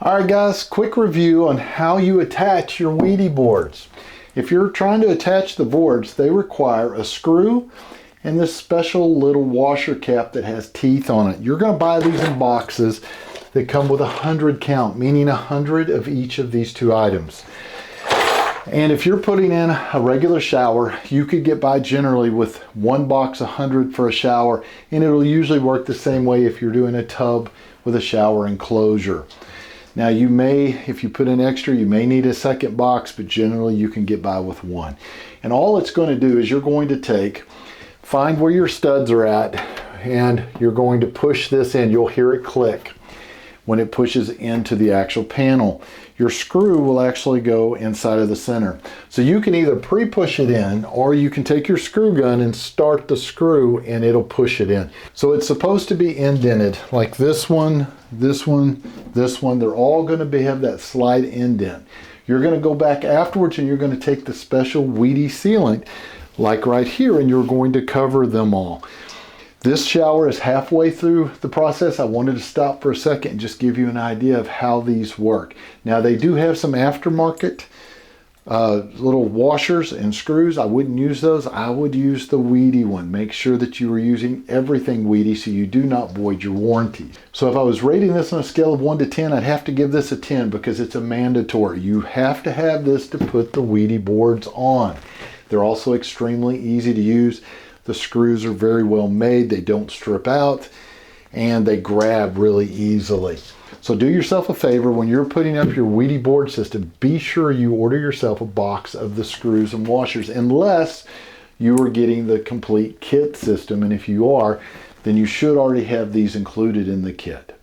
All right guys, quick review on how you attach your Wedi boards. If you're trying to attach the boards, they require a screw and this special little washer cap that has teeth on it. You're going to buy these in boxes that come with 100 count, meaning 100 of each of these two items. And if you're putting in a regular shower, you could get by generally with one box 100 for a shower, and it'll usually work the same way if you're doing a tub with a shower enclosure. Now you may, if you put in extra, you may need a second box, but generally you can get by with one. And all it's going to do is you're going to find where your studs are at, and you're going to push this in. You'll hear it click when it pushes into the actual panel. Your screw will actually go inside of the center. So you can either pre-push it in, or you can take your screw gun and start the screw and it'll push it in. So it's supposed to be indented, like this one, this one, this one. They're all going to have that slight indent. You're going to go back afterwards and you're going to take the special Wedi sealant, like right here, and you're going to cover them all. This shower is halfway through the process. I wanted to stop for a second and just give you an idea of how these work. Now they do have some aftermarket little washers and screws. I wouldn't use those. I would use the Wedi one. Make sure that you are using everything Wedi so you do not void your warranty. So if I was rating this on a scale of 1 to 10, I'd have to give this a 10 because it's a mandatory. You have to have this to put the Wedi boards on. They're also extremely easy to use. The screws are very well made, they don't strip out, and they grab really easily. So do yourself a favor, when you're putting up your Wedi board system, be sure you order yourself a box of the screws and washers, unless you are getting the complete kit system. And if you are, then you should already have these included in the kit.